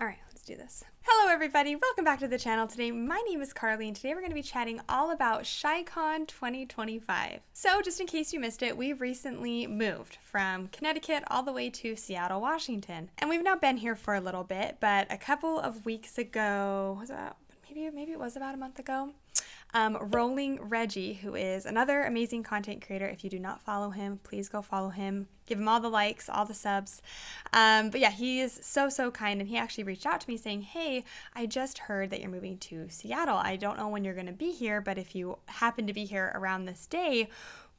All right, let's do this. Hello everybody, welcome back to the channel. Today, my name is Carly and today we're going to be chatting all about Shycon 2025. So just in case you missed it, we've recently moved from Connecticut all the way to Seattle, Washington. And we've now been here for a little bit, but a couple of weeks ago, maybe it was about a month ago, Rolling Reggie, who is another amazing content creator. If you do not follow him, please go follow him. Give him all the likes, all the subs. But yeah, he is so kind, and he actually reached out to me saying, hey, I just heard that you're moving to Seattle. I don't know when you're going to be here, but if you happen to be here around this day,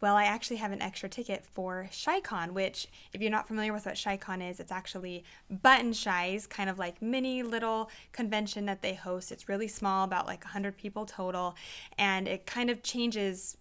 well, I actually have an extra ticket for Shycon, which, if you're not familiar with what Shycon is, it's actually Buttonshy's kind of like mini little convention that they host. It's really small, about like 100 people total, and it kind of changes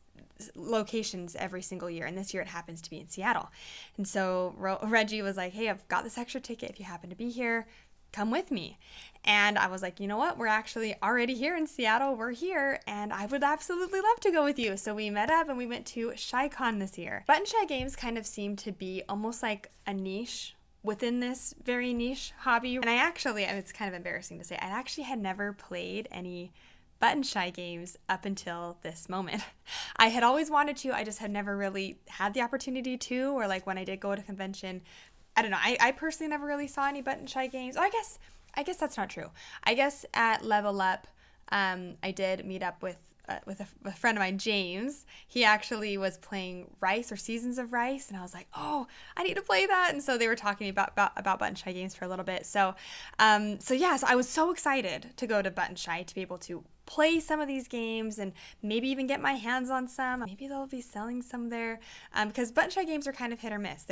locations every single year, and this year it happens to be in Seattle. And so Reggie was like, hey, I've got this extra ticket. If you happen to be here, come with me. And I was like, you know what? We're actually already here in Seattle. We're here, and I would absolutely love to go with you. So we met up and we went to Shycon this year. Buttonshy games kind of seem to be almost like a niche within this very niche hobby. And it's kind of embarrassing to say, I actually had never played any Buttonshy games up until this moment. I had always wanted to, I just had never really had the opportunity to, or like when I did go to convention, I don't know, I personally never really saw any Buttonshy games. Oh, I guess that's not true. I guess at Level Up, I did meet up with a friend of mine, James. He actually was playing Rice or Seasons of Rice, and I was like, oh, I need to play that. And so they were talking about Buttonshy games for a little bit. So so I was so excited to go to Buttonshy to be able to play some of these games and maybe even get my hands on some. Maybe they'll be selling some there, because Buttonshy games are kind of hit or miss.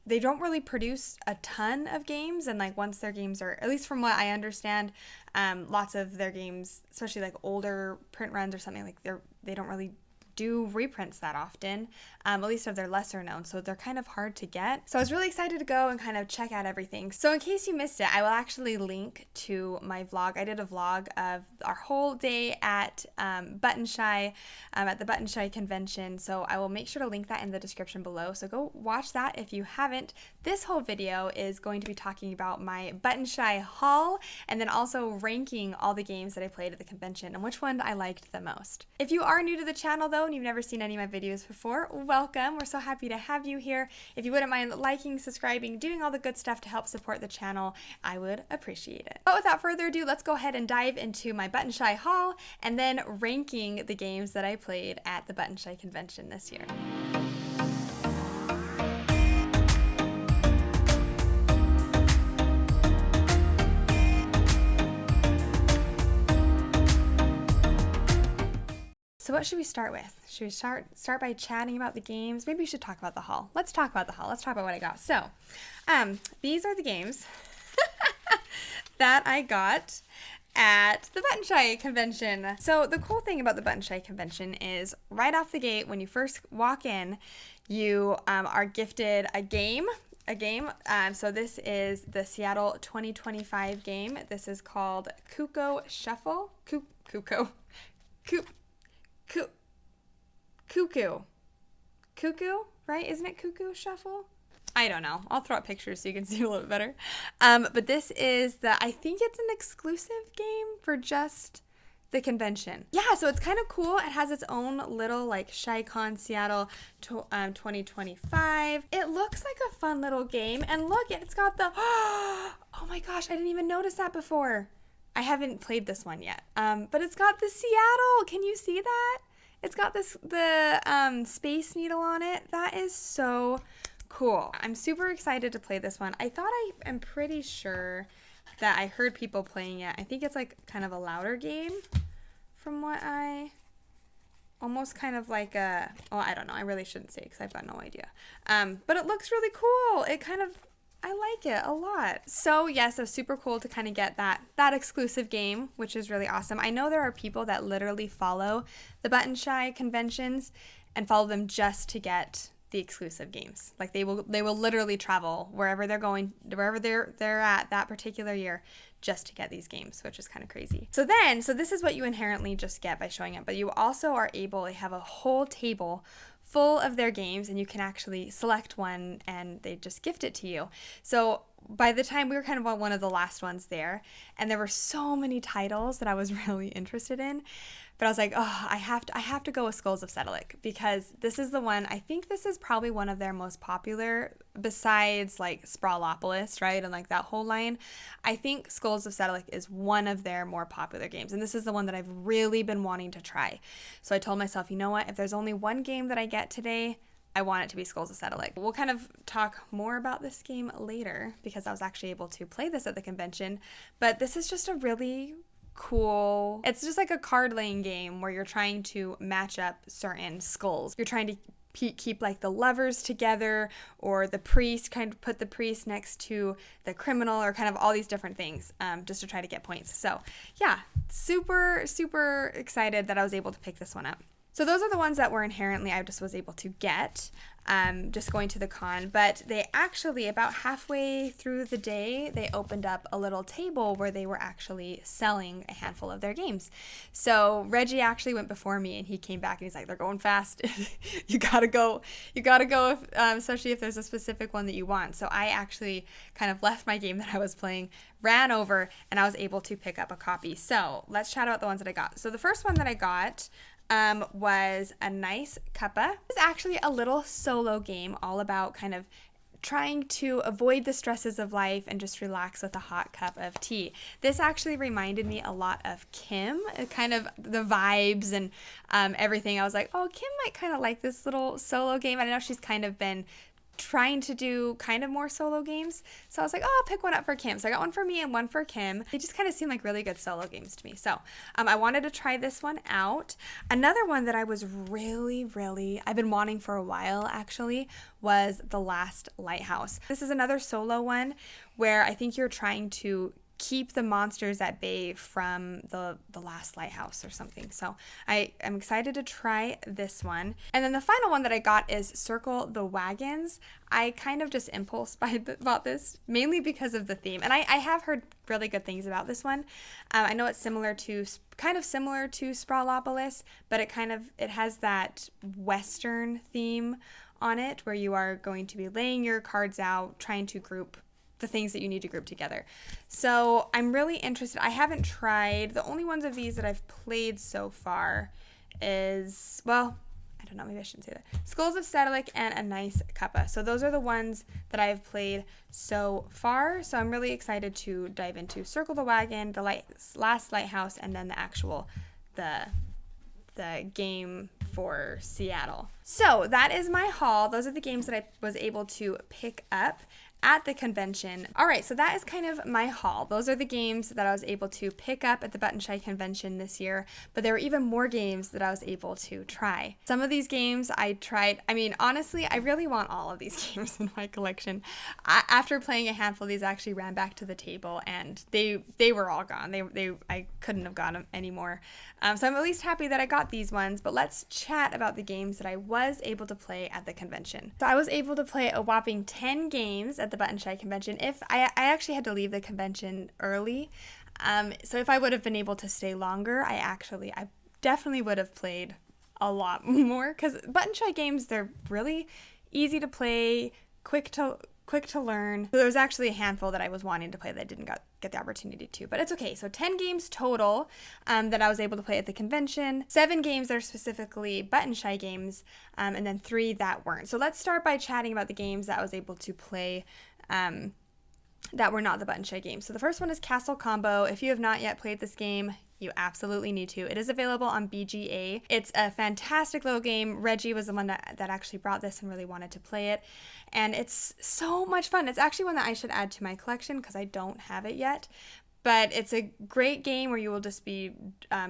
They don't really produce a ton of games, and like once their games are, at least from what I understand, lots of their games, especially like older print runs or something, like they don't really do reprints that often, at least of their lesser known, so they're kind of hard to get. So I was really excited to go and kind of check out everything. So in case you missed it, I will actually link to my vlog. I did a vlog of our whole day at Buttonshy, at the Buttonshy convention, so I will make sure to link that in the description below, so go watch that if you haven't. This whole video is going to be talking about my Buttonshy haul, and then also ranking all the games that I played at the convention and which one I liked the most. If you are new to the channel though, and you've never seen any of my videos before, welcome. We're so happy to have you here. If you wouldn't mind liking, subscribing, doing all the good stuff to help support the channel, I would appreciate it. But without further ado, let's go ahead and dive into my Buttonshy haul and then ranking the games that I played at the Buttonshy convention this year. So what should we start with? Should we start by chatting about the games? Maybe we should talk about the haul. Let's talk about the haul. Let's talk about what I got. So, these are the games that I got at the Buttonshy convention. So the cool thing about the Buttonshy convention is right off the gate, when you first walk in, you are gifted a game. So this is the Seattle 2025 game. This is called Cuckoo Shuffle. Cuckoo, right? Isn't it Cuckoo Shuffle? I don't know. I'll throw up pictures so you can see a little bit better. But this is I think it's an exclusive game for just the convention. Yeah, so it's kind of cool. It has its own little like Shycon Seattle 2025. It looks like a fun little game. And look, it's got the, oh my gosh, I didn't even notice that before. I haven't played this one yet, but it's got the Seattle. Can you see that? It's got the Space Needle on it. That is so cool. I'm super excited to play this one. I am pretty sure that I heard people playing it. I think it's like kind of a louder game from what almost kind of like I don't know. I really shouldn't say because I've got no idea. But it looks really cool. I like it a lot. So yes, it was super cool to kind of get that exclusive game, which is really awesome. I know there are people that literally follow the Buttonshy conventions and follow them just to get the exclusive games. Like they will literally travel wherever they're going, wherever they're at that particular year, just to get these games, which is kind of crazy. So this is what you inherently just get by showing up, but you also are able to have a whole table full of their games, and you can actually select one and they just gift it to you. So by the time we were kind of one of the last ones there, and there were so many titles that I was really interested in, but I was like, oh, I have to go with Skulls of Sedilek, because this is the one, I think this is probably one of their most popular, besides like Sprawlopolis, right, and like that whole line. I think Skulls of Sedilek is one of their more popular games, and this is the one that I've really been wanting to try. So I told myself, you know what, if there's only one game that I get today, I want it to be Skulls of Sedilek. We'll kind of talk more about this game later, because I was actually able to play this at the convention, but this is just a really cool, it's just like a card laying game where you're trying to match up certain skulls. You're trying to keep like the lovers together, or the priest, kind of put the priest next to the criminal, or kind of all these different things, just to try to get points. So yeah, super, super excited that I was able to pick this one up. So those are the ones that were inherently I just was able to get, just going to the con. But they actually, about halfway through the day, they opened up a little table where they were actually selling a handful of their games. So Reggie actually went before me, and he came back and he's like, they're going fast. You gotta go. You gotta go, especially if there's a specific one that you want. So I actually kind of left my game that I was playing, ran over, and I was able to pick up a copy. So let's chat about the ones that I got. So the first one that I got was a nice cuppa. It's actually a little solo game all about kind of trying to avoid the stresses of life and just relax with a hot cup of tea. This actually reminded me a lot of Kim, kind of the vibes and everything. I was like, oh, Kim might kind of like this little solo game. I know she's kind of been trying to do kind of more solo games, so I was like, oh, I'll pick one up for Kim. So I got one for me and one for Kim. They just kind of seem like really good solo games to me, so I wanted to try this one out. Another one that I was really I've been wanting for a while actually was The Last Lighthouse. This is another solo one where I think you're trying to keep the monsters at bay from the last lighthouse or something. So I am excited to try this one. And then the final one that I got is Circle the Wagons. I kind of just impulse bought this mainly because of the theme. And I have heard really good things about this one. I know it's kind of similar to Sprawlopolis, but it has that Western theme on it where you are going to be laying your cards out, trying to group the things that you need to group together. So I'm really interested. I haven't tried, the only ones of these that I've played so far is, well, I don't know, maybe I shouldn't say that. Skulls of Sedilek and A Nice Cuppa. So those are the ones that I've played so far. So I'm really excited to dive into Circle the Wagon, The Last Lighthouse, and then the game for Seattle. So that is my haul. Those are the games that I was able to pick up at the convention. All right, so that is kind of my haul. Those are the games that I was able to pick up at the Buttonshy convention this year, but there were even more games that I was able to try. Some of these games I tried, I mean, honestly, I really want all of these games in my collection. After playing a handful of these, I actually ran back to the table and they were all gone. I couldn't have got them anymore. So I'm at least happy that I got these ones, but let's chat about the games that I was able to play at the convention. So I was able to play a whopping 10 games at the Buttonshy convention. If I actually had to leave the convention early, so if I would have been able to stay longer, I definitely would have played a lot more, because Buttonshy games, they're really easy to play, quick to learn. So there was actually a handful that I was wanting to play that I didn't get the opportunity to, but it's okay. So 10 games total that I was able to play at the convention. 7 games that are specifically Buttonshy games, and then 3 that weren't. So let's start by chatting about the games that I was able to play that were not the Buttonshy games. So the first one is Castle Combo. If you have not yet played this game, you absolutely need to. It is available on BGA. It's a fantastic little game. Reggie was the one that actually brought this and really wanted to play it. And it's so much fun. It's actually one that I should add to my collection because I don't have it yet. But it's a great game where you will just be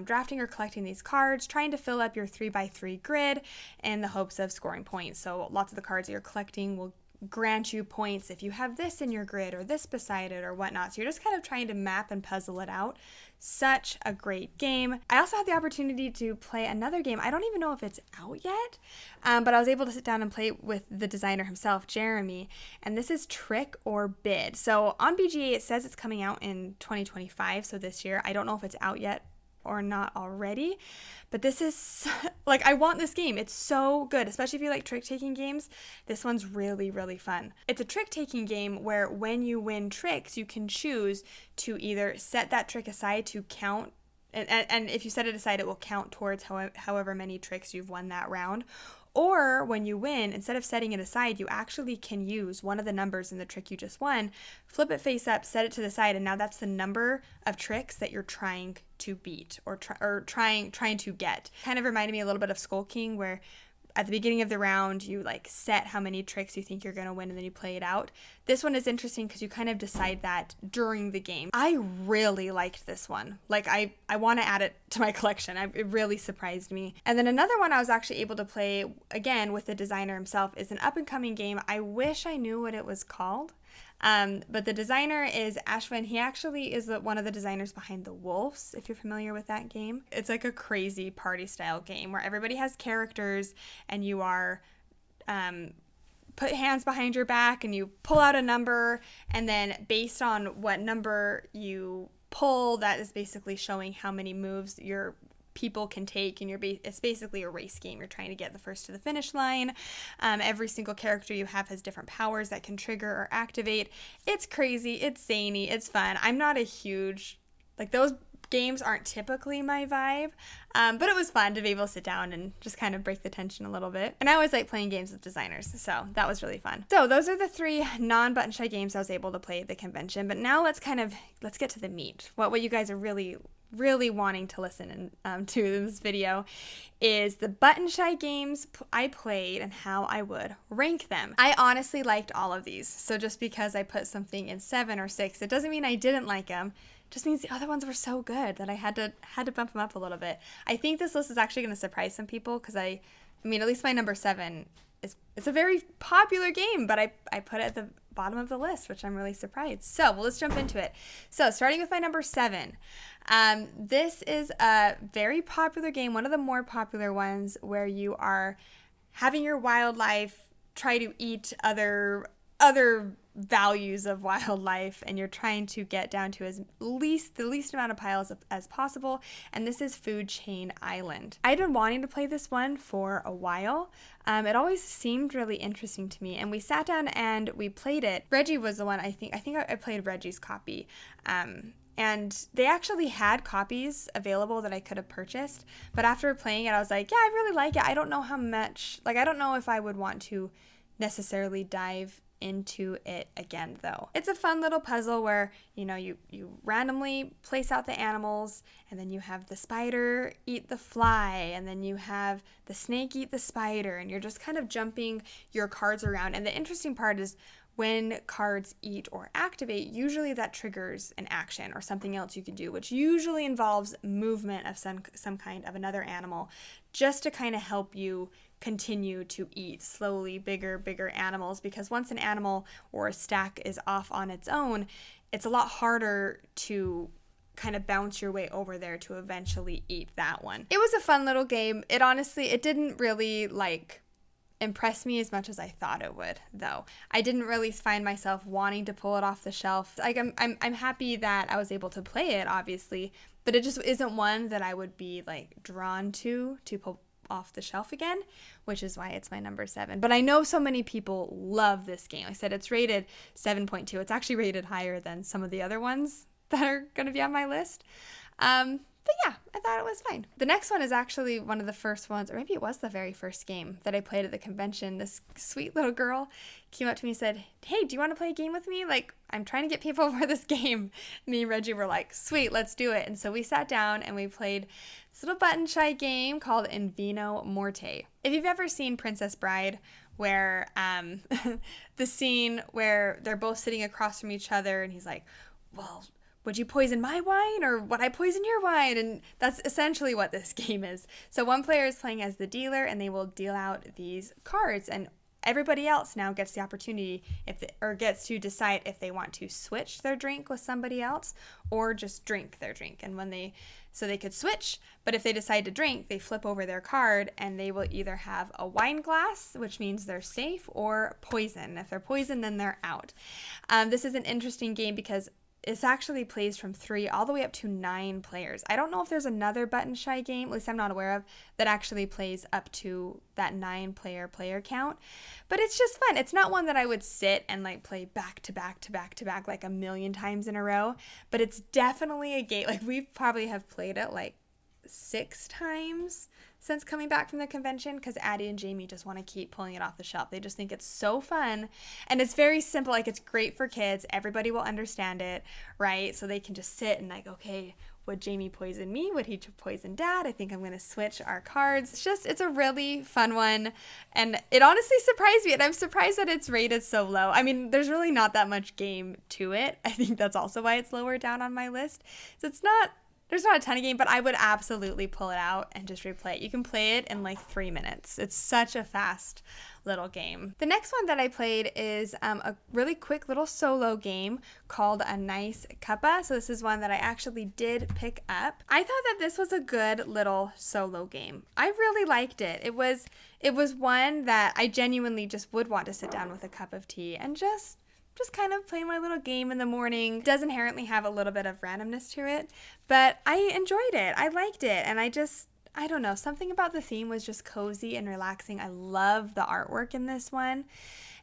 drafting or collecting these cards, trying to fill up your 3x3 grid in the hopes of scoring points. So lots of the cards that you're collecting will grant you points if you have this in your grid or this beside it or whatnot. So you're just kind of trying to map and puzzle it out. Such a great game. I also had the opportunity to play another game. I don't even know if it's out yet, but I was able to sit down and play with the designer himself, Jeremy, and this is Trick or Bid. So on BGA, it says it's coming out in 2025, so this year. I don't know if it's out yet or not already. But this is, like, I want this game. It's so good, especially if you like trick-taking games. This one's really, really fun. It's a trick-taking game where when you win tricks, you can choose to either set that trick aside to count, and if you set it aside, it will count towards however many tricks you've won that round. Or when you win, instead of setting it aside, you actually can use one of the numbers in the trick you just won, flip it face up, set it to the side, and now that's the number of tricks that you're trying to beat or trying to get. Kind of reminded me a little bit of Skull King, where at the beginning of the round, you like set how many tricks you think you're going to win and then you play it out. This one is interesting because you kind of decide that during the game. I really liked this one. Like I want to add it to my collection. It really surprised me. And then another one I was actually able to play, again, with the designer himself, is an up-and-coming game. I wish I knew what it was called. But the designer is Ashwin. He actually is one of the designers behind The Wolves, if you're familiar with that game. It's like a crazy party style game where everybody has characters and you are put hands behind your back and you pull out a number, and then based on what number you pull, that is basically showing how many moves your people can take, and it's basically a race game. You're trying to get the first to the finish line. Every single character you have has different powers that can trigger or activate. It's crazy, it's zany, it's fun. I'm not a huge, like, those games aren't typically my vibe, but it was fun to be able to sit down and just kind of break the tension a little bit. And I always like playing games with designers, so that was really fun. So those are the 3 non-Buttonshy games I was able to play at the convention. But now let's get to the meat. What you guys are really wanting to listen to in this video is the Buttonshy games I played and how I would rank them. I honestly liked all of these, so just because I put something in 7 or 6, it doesn't mean I didn't like them. It just means the other ones were so good that I had to bump them up a little bit. I think this list is actually going to surprise some people because I mean, at least my number 7 it's a very popular game, but I put it at the bottom of the list, which I'm really surprised. So let's jump into it. So starting with my number 7, this is a very popular game, one of the more popular ones, where you are having your wildlife try to eat other values of wildlife, and you're trying to get down to the least amount of piles as possible. And this is Food Chain Island. I'd been wanting to play this one for a while. It always seemed really interesting to me, and we sat down and we played it. Reggie was the one, I think I played Reggie's copy. And they actually had copies available that I could have purchased, but after playing it, I was like, yeah, I really like it. I don't know how much, like, I don't know if I would want to necessarily dive into it again, though. It's a fun little puzzle where, you know, you randomly place out the animals, and then you have the spider eat the fly, and then you have the snake eat the spider, and you're just kind of jumping your cards around. And the interesting part is when cards eat or activate, usually that triggers an action or something else you can do, which usually involves movement of some kind of another animal, just to kind of help you continue to eat slowly bigger animals, because once an animal or a stack is off on its own, it's a lot harder to kind of bounce your way over there to eventually eat that one. It was a fun little game. It didn't really impress me as much as I thought it would, though. I didn't really find myself wanting to pull it off the shelf. Like, I'm happy that I was able to play it, obviously, but it just isn't one that I would be drawn to pull off the shelf again, which is why it's my number 7. But I know so many people love this game. I said it's rated 7.2. It's actually rated higher than some of the other ones that are going to be on my list. But yeah, I thought it was fine. The next one is actually one of the first ones, or maybe it was the very first game that I played at the convention. This sweet little girl came up to me and said, hey, do you want to play a game with me? I'm trying to get people for this game. Me and Reggie were like, sweet, let's do it. And so we sat down and we played this little Buttonshy game called In Vino Morte. If you've ever seen Princess Bride, where the scene where they're both sitting across from each other and he's like, well, would you poison my wine or would I poison your wine? And that's essentially what this game is. So one player is playing as the dealer, and they will deal out these cards, and everybody else now gets the opportunity gets to decide if they want to switch their drink with somebody else or just drink their drink. And so they could switch, but if they decide to drink, they flip over their card and they will either have a wine glass, which means they're safe, or poison. If they're poisoned, then they're out. This is an interesting game because it actually plays from 3 all the way up to 9 players. I don't know if there's another Buttonshy game, at least I'm not aware of, that actually plays up to that 9 player count. But it's just fun. It's not one that I would sit and like play back to back to back to back like a million times in a row. But it's definitely a game. Like we probably have played it like 6 times since coming back from the convention, because Addie and Jamie just want to keep pulling it off the shelf. They just think it's so fun, and it's very simple. Like, it's great for kids. Everybody will understand it, right? So they can just sit and like, okay, would Jamie poison me? Would he poison Dad? I think I'm going to switch our cards. It's a really fun one, and it honestly surprised me, and I'm surprised that it's rated so low. I mean, there's really not that much game to it. I think that's also why it's lower down on my list. So there's not a ton of game, but I would absolutely pull it out and just replay it. You can play it in like 3 minutes. It's such a fast little game. The next one that I played is a really quick little solo game called A Nice Cuppa. So this is one that I actually did pick up. I thought that this was a good little solo game. I really liked it. It was one that I genuinely just would want to sit down with a cup of tea and just kind of play my little game in the morning. It does inherently have a little bit of randomness to it, but I enjoyed it. I liked it, and I don't know, something about the theme was just cozy and relaxing. I love the artwork in this one,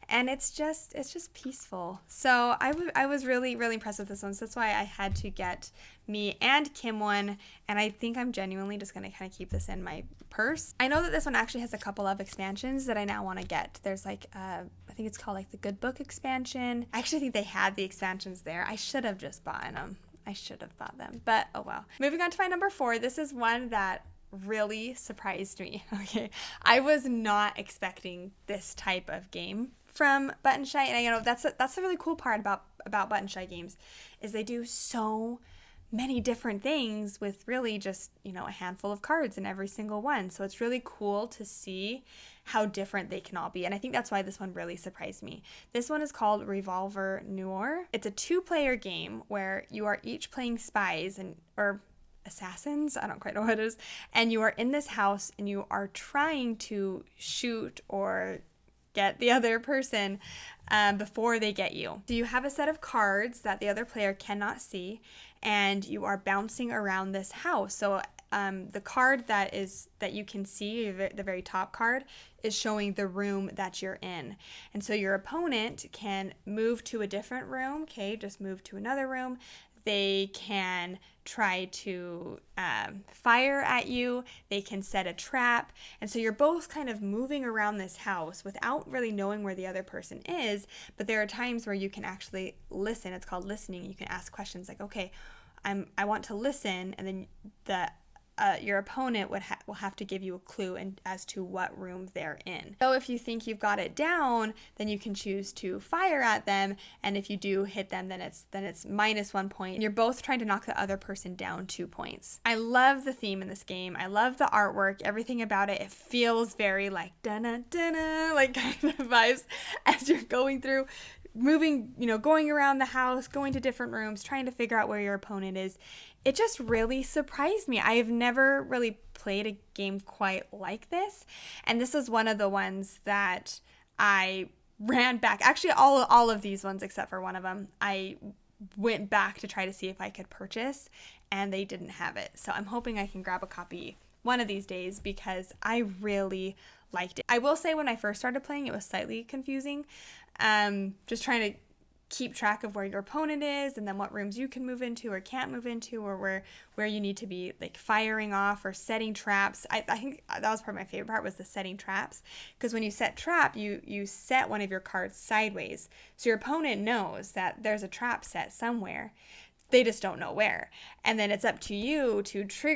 and it's just peaceful. So I was really, really impressed with this one, so that's why I had to get me and Kim one, and I think I'm genuinely just going to kind of keep this in my purse. I know that this one actually has a couple of expansions that I now want to get. There's like, I think it's called like the Good Book expansion. I actually think they had the expansions there. I should have just bought them. I should have bought them, but oh well. Moving on to my number 4, this is one that really surprised me. Okay, I was not expecting this type of game from Buttonshy, and that's the really cool part about Buttonshy games, is they do so many different things with really just, a handful of cards in every single one. So it's really cool to see how different they can all be. And I think that's why this one really surprised me. This one is called Revolver Noir. It's a 2-player game where you are each playing spies or assassins, I don't quite know what it is, and you are in this house and you are trying to shoot or get the other person before they get you. So you have a set of cards that the other player cannot see, and you are bouncing around this house. So the card that you can see, the very top card, is showing the room that you're in. And so your opponent can move to a different room, okay, just move to another room. They can try to fire at you. They can set a trap. And so you're both kind of moving around this house without really knowing where the other person is. But there are times where you can actually listen. It's called listening. You can ask questions like, okay, I want to listen. And then your opponent will have to give you a clue as to what room they're in. So if you think you've got it down, then you can choose to fire at them, and if you do hit them, then it's -1 point. You're both trying to knock the other person down 2 points. I love the theme in this game. I love the artwork, everything about it. It feels very like da-na-da-na, like kind of vibes as you're going through, moving, going around the house, going to different rooms, trying to figure out where your opponent is. It just really surprised me. I have never really played a game quite like this. And this is one of the ones that I ran back. Actually, all of these ones except for one of them, I went back to try to see if I could purchase, and they didn't have it. So I'm hoping I can grab a copy one of these days, because I really liked it. I will say when I first started playing, it was slightly confusing. Just trying to keep track of where your opponent is, and then what rooms you can move into or can't move into, or where you need to be like firing off or setting traps. I think that was probably my favorite part, was the setting traps, because when you set trap, you set one of your cards sideways, so your opponent knows that there's a trap set somewhere. They just don't know where, and then it's up to you to try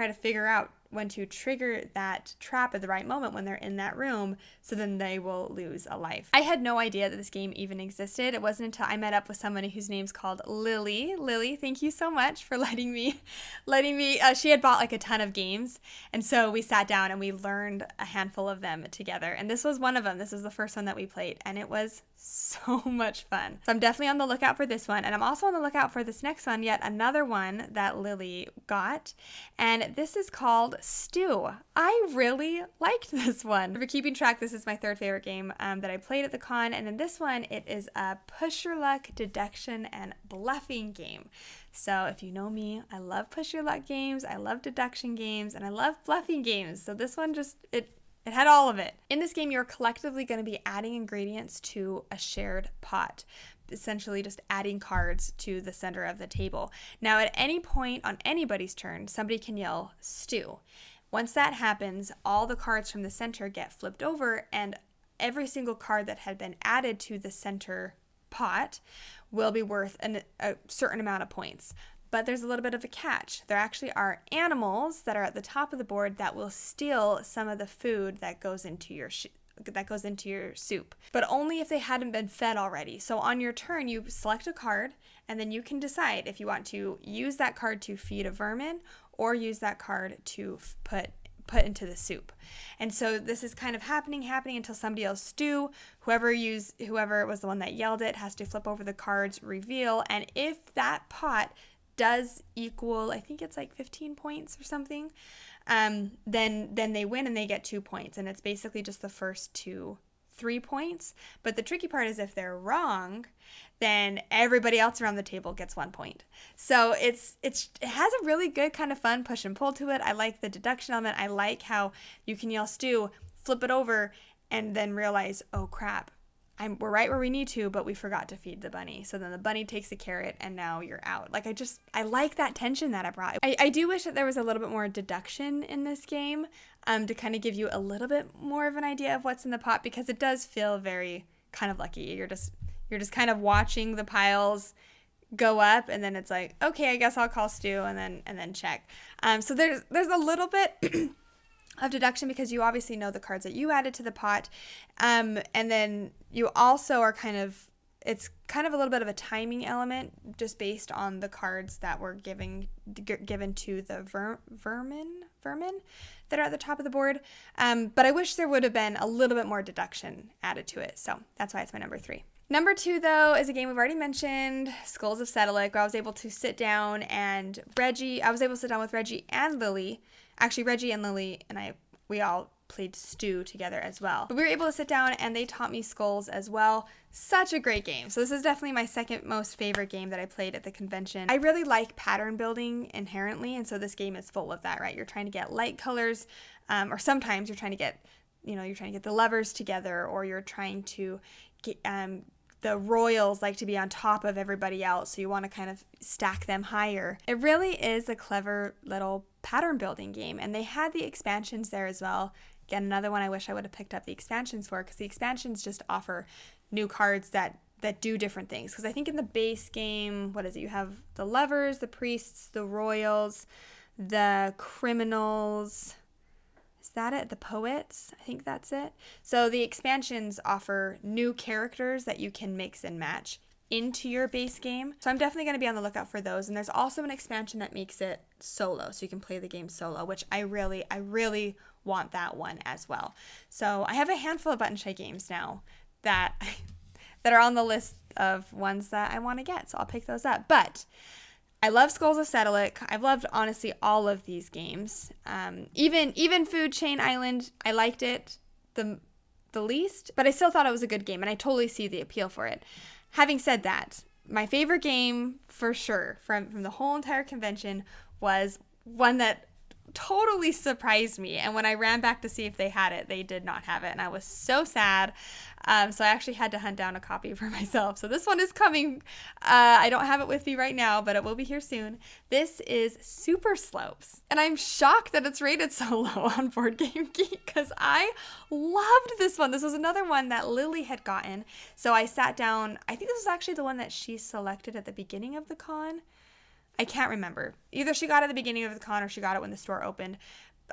to figure out when to trigger that trap at the right moment when they're in that room, so then they will lose a life. I had no idea that this game even existed. It wasn't until I met up with somebody whose name's called Lily. Lily, thank you so much for letting me, she had bought like a ton of games, and so we sat down and we learned a handful of them together, and this was one of them. This was the first one that we played, and it was so much fun. So I'm definitely on the lookout for this one, and I'm also on the lookout for this next one, yet another one that Lily got, and this is called Stew. I really liked this one. For keeping track, this is my third favorite game that I played at the con, and then this one, it is a push your luck, deduction, and bluffing game. So if you know me, I love push your luck games, I love deduction games, and I love bluffing games. So this one just, it had all of it. In this game, you're collectively going to be adding ingredients to a shared pot, essentially just adding cards to the center of the table. Now, at any point on anybody's turn, somebody can yell stew. Once that happens, all the cards from the center get flipped over, and every single card that had been added to the center pot will be worth a certain amount of points. But there's a little bit of a catch. There actually are animals that are at the top of the board that will steal some of the food that goes into your soup, but only if they hadn't been fed already. So on your turn, you select a card, and then you can decide if you want to use that card to feed a vermin or use that card to put into the soup. And so this is kind of happening until somebody else stew. Whoever was the one that yelled it has to flip over the cards, reveal, and if that pot does equal, I think it's like 15 points or something, then they win and they get 2 points, and it's basically just the first 3 points. But the tricky part is if they're wrong, then everybody else around the table gets 1 point. So it has a really good kind of fun push and pull to it. I like the deduction element. I like how you can yell stew, flip it over, and then realize, oh crap, we're right where we need to, but we forgot to feed the bunny. So then the bunny takes the carrot and now you're out. Like, I like that tension that it brought. I do wish that there was a little bit more deduction in this game to kind of give you a little bit more of an idea of what's in the pot, because it does feel very kind of lucky. You're just kind of watching the piles go up, and then it's like, okay, I guess I'll call stew and then check. So there's a little bit of deduction because you obviously know the cards that you added to the pot, and then you also are it's kind of a little bit of a timing element just based on the cards that were given to the vermin that are at the top of the board. But I wish there would have been a little bit more deduction added to it, so that's why it's my number 3. Number 2, though, is a game we've already mentioned, Skulls of Sedilek, where I was able to sit down with Reggie and Lily. Actually, Reggie and Lily and we all played Stew together as well. But we were able to sit down, and they taught me Skulls as well. Such a great game. So this is definitely my second most favorite game that I played at the convention. I really like pattern building inherently, and so this game is full of that, right? You're trying to get light colors, or sometimes you're trying to get the levers together, or you're trying to get the royals like to be on top of everybody else, so you want to kind of stack them higher. It really is a clever little pattern building game, and they had the expansions there as well. Again, another one I wish I would have picked up the expansions for, because the expansions just offer new cards that do different things. Because I think in the base game, what is it? You have the lovers, the priests, the royals, the criminals. Is that it? The poets? I think that's it. So the expansions offer new characters that you can mix and match into your base game. So I'm definitely going to be on the lookout for those. And there's also an expansion that makes it solo, so you can play the game solo, which I really want that one as well. So I have a handful of Buttonshy games now that are on the list of ones that I want to get. So I'll pick those up. But I love Skulls of Sedilek. I've loved, honestly, all of these games. Even Food Chain Island, I liked it the least, but I still thought it was a good game, and I totally see the appeal for it. Having said that, my favorite game, for sure, from the whole entire convention was one that totally surprised me. And when I ran back to see if they had it, they did not have it. And I was so sad. So I actually had to hunt down a copy for myself. So this one is coming. I don't have it with me right now, but it will be here soon. This is Super Slopes. And I'm shocked that it's rated so low on Board Game Geek, because I loved this one. This was another one that Lily had gotten. So I sat down. I think this was actually the one that she selected at the beginning of the con. I can't remember. Either she got it at the beginning of the con or she got it when the store opened.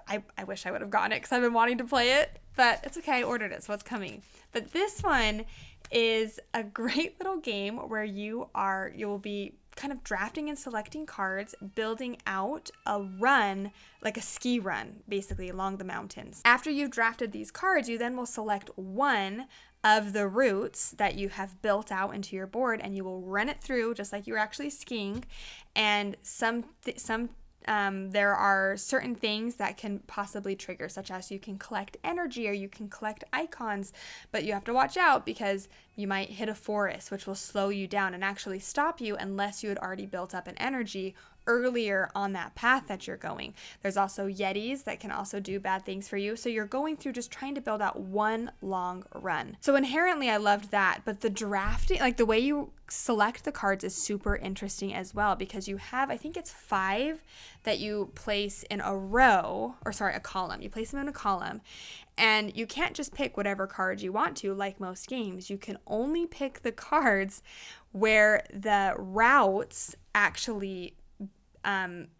I wish I would have gotten it because I've been wanting to play it, but it's okay. I ordered it, so it's coming. But this one is a great little game where you will be kind of drafting and selecting cards, building out a run, like a ski run, basically, along the mountains. After you've drafted these cards, you then will select one of the routes that you have built out into your board, and you will run it through just like you're actually skiing, and some there are certain things that can possibly trigger, such as you can collect energy or you can collect icons, but you have to watch out because you might hit a forest, which will slow you down and actually stop you unless you had already built up an energy earlier on that path that you're going. There's also yetis that can also do bad things for you. So you're going through just trying to build out one long run. So inherently I loved that, but the drafting, like the way you select the cards is super interesting as well, because you have, I think it's 5 that you place in a row, or sorry, a column. You place them in a column, and you can't just pick whatever card you want to, like most games. You can only pick the cards where the routes actually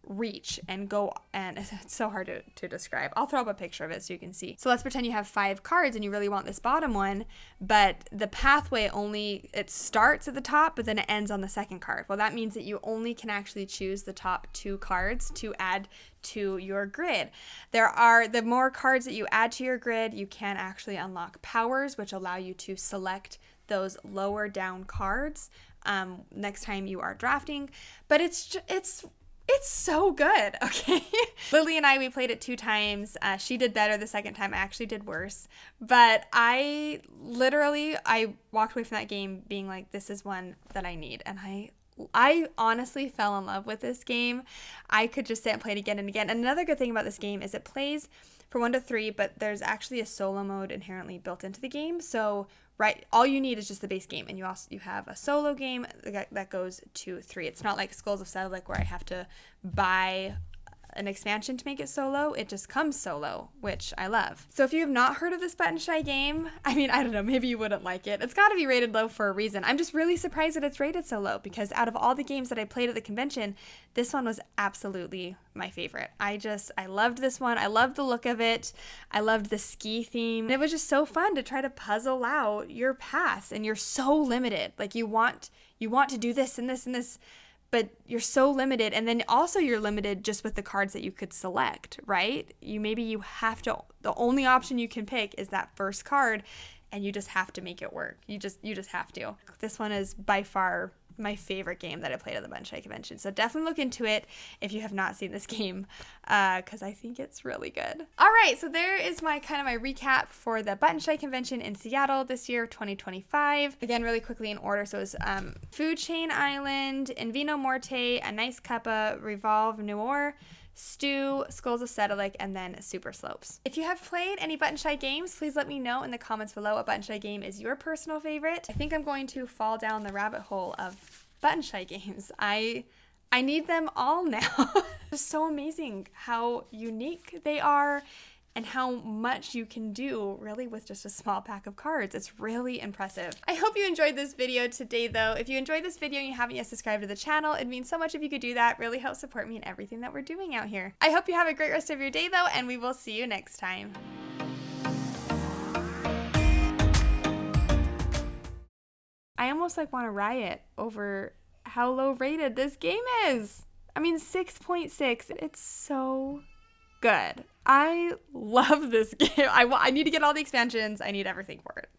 reach and go, and it's so hard to describe. I'll throw up a picture of it so you can see. So let's pretend you have 5 cards and you really want this bottom one, but the pathway it starts at the top, but then it ends on the second card. Well, that means that you only can actually choose the top 2 cards to add to your grid. The more cards that you add to your grid, you can actually unlock powers, which allow you to select those lower down cards next time you are drafting. But it's so good, okay? Lily and we played it 2 times. She did better the second time. I actually did worse. But I walked away from that game being like, this is one that I need. And I honestly fell in love with this game. I could just sit and play it again and again. And another good thing about this game is it plays for 1 to 3, but there's actually a solo mode inherently built into the game. So all you need is just the base game, and you have a solo game that goes to 3. It's not like Skulls of Sedlec where I have to buy an expansion to make it solo. It just comes solo, which I love. So if you have not heard of this Buttonshy game, I mean, I don't know, maybe you wouldn't like it. It's got to be rated low for a reason. I'm just really surprised that it's rated so low, because out of all the games that I played at the convention, this one was absolutely my favorite. I loved this one. I loved the look of it. I loved the ski theme. And it was just so fun to try to puzzle out your paths, and you're so limited. Like you want to do this and this and this, but you're so limited. And then also you're limited just with the cards that you could select, right? You have to, the only option you can pick is that first card, and you just have to make it work. You just have to. This one is by far my favorite game that I played at the Buttonshy convention. So definitely look into it if you have not seen this game, because I think it's really good. All right, so there is my recap for the Buttonshy convention in Seattle this year, 2025. Again, really quickly in order. So it was Food Chain Island, In Vino Morte, A Nice Cuppa, Revolve Noir, Stew, Skulls of Sedlec, and then Super Slopes. If you have played any Buttonshy games, please let me know in the comments below what Buttonshy game is your personal favorite. I think I'm going to fall down the rabbit hole of Buttonshy games. I need them all now. It's so amazing how unique they are and how much you can do really with just a small pack of cards. It's really impressive. I hope you enjoyed this video today though. If you enjoyed this video and you haven't yet subscribed to the channel, it'd mean so much if you could do that. Really help support me in everything that we're doing out here. I hope you have a great rest of your day though, and we will see you next time. I almost want to riot over how low rated this game is. I mean, 6.6, it's so good. I love this game. I need to get all the expansions. I need everything for it.